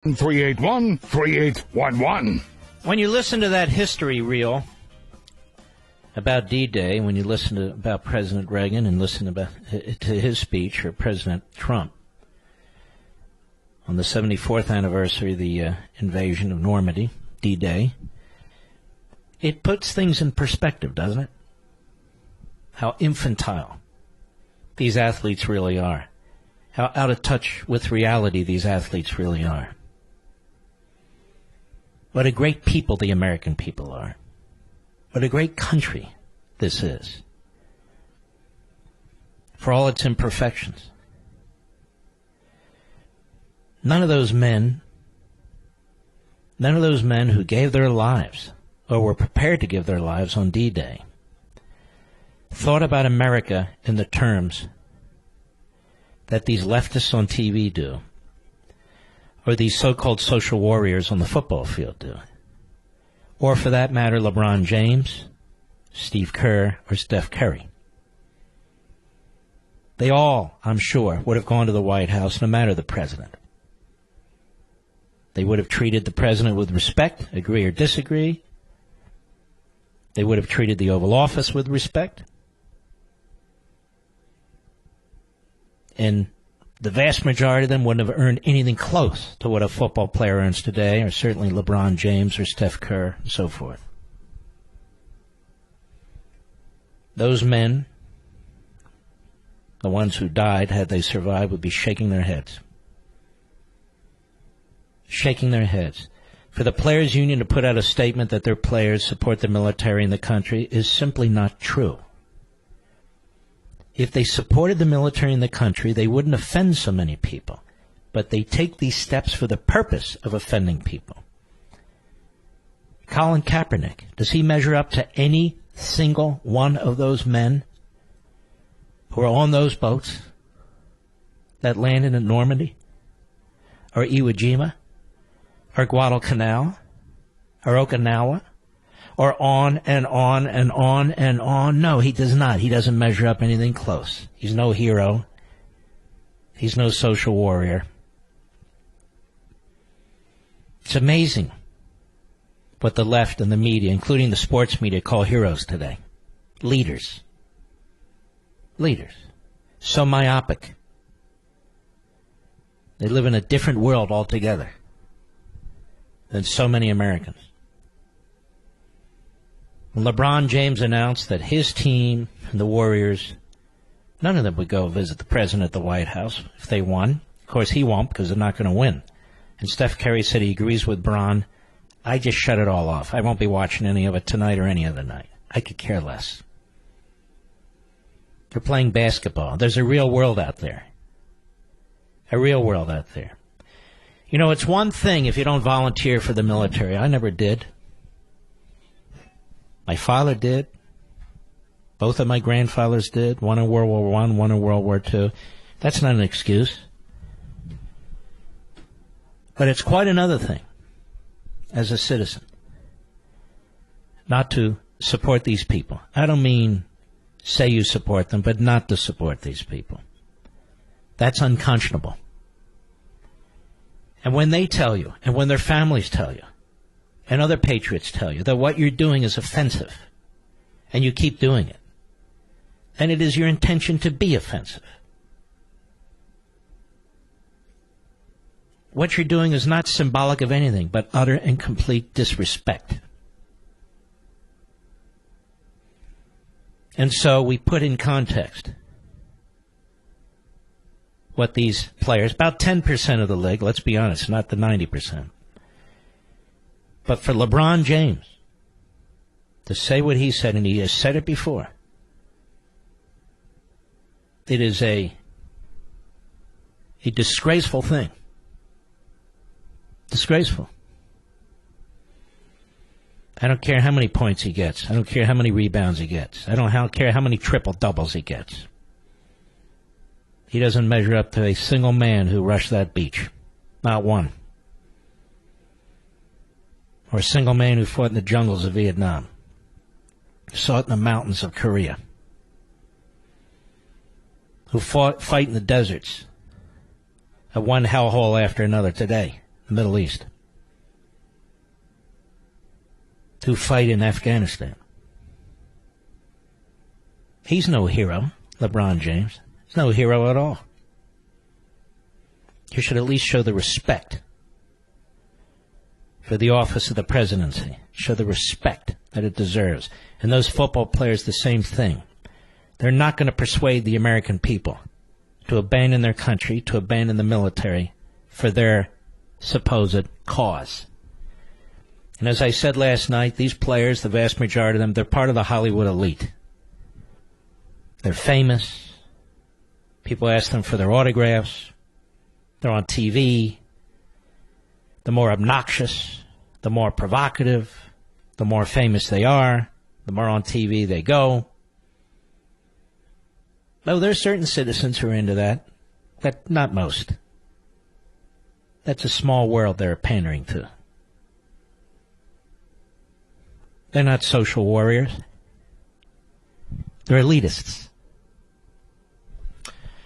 381-3811. When you listen to that history reel about D-Day, when you listen to about President Reagan and listen to his speech, or President Trump, on the 74th anniversary of the invasion of Normandy, D-Day, it puts things in perspective, doesn't it? How infantile these athletes really are. How out of touch with reality these athletes really are. What a great people the American people are. What a great country this is. For all its imperfections. None of those men who gave their lives, or were prepared to give their lives on D-Day, thought about America in the terms that these leftists on TV do, or these so-called social warriors on the football field do, or for that matter, Lebron James, Steve Kerr, or Steph Curry. They all, I'm sure, would have gone to the White House no matter the president. They would have treated the president with respect, agree or disagree. They would have treated the Oval Office with respect. And the vast majority of them wouldn't have earned anything close to what a football player earns today, or certainly LeBron James or Steph Kerr and so forth. Those men, the ones who died, had they survived, would be shaking their heads. Shaking their heads. For the Players Union to put out a statement that their players support the military and the country is simply not true. If they supported the military and the country, they wouldn't offend so many people. But they take these steps for the purpose of offending people. Colin Kaepernick, does he measure up to any single one of those men who are on those boats that landed in Normandy, or Iwo Jima, or Guadalcanal, or Okinawa, or on and on and on and on? No, he does not. He doesn't measure up anything close. He's no hero. He's no social warrior. It's amazing what the left and the media, including the sports media, call heroes today. Leaders. Leaders. So myopic. They live in a different world altogether than so many Americans. When LeBron James announced that his team and the Warriors, none of them would go visit the president at the White House if they won. Of course, he won't, because they're not going to win. And Steph Curry said he agrees with Bron. I just shut it all off. I won't be watching any of it tonight or any other night. I could care less. They're playing basketball. There's a real world out there. A real world out there. You know, it's one thing if you don't volunteer for the military. I never did. My father did. Both of my grandfathers did. One in World War I, one in World War II. That's not an excuse. But it's quite another thing, as a citizen, not to support these people. I don't mean say you support them, but not to support these people. That's unconscionable. And when they tell you, and when their families tell you, and other patriots tell you that what you're doing is offensive, and you keep doing it, and it is your intention to be offensive, what you're doing is not symbolic of anything but utter and complete disrespect. And so we put in context what these players, about 10% of the league, let's be honest, not the 90%. But for LeBron James to say what he said, and he has said it before, it is a disgraceful thing. Disgraceful. I don't care how many points he gets. I don't care how many rebounds he gets. I don't care how many triple-doubles he gets. He doesn't measure up to a single man who rushed that beach. Not one. Or a single man who fought in the jungles of Vietnam. Fought in the mountains of Korea. Who fight in the deserts of one hellhole after another today. the Middle East, to fight in Afghanistan. He's no hero, LeBron James. He's no hero at all. You should at least show the respect for the office of the presidency. Show the respect that it deserves. And those football players, the same thing. They're not going to persuade the American people to abandon their country, to abandon the military for their supposed cause. And as I said last night, these players, the vast majority of them, they're part of the Hollywood elite. They're famous. People ask them for their autographs. They're on TV. The more obnoxious, the more provocative, the more famous they are, the more on TV they go. Oh, there are certain citizens who are into that, but not most. That's a small world they're pandering to. They're not social warriors. They're elitists.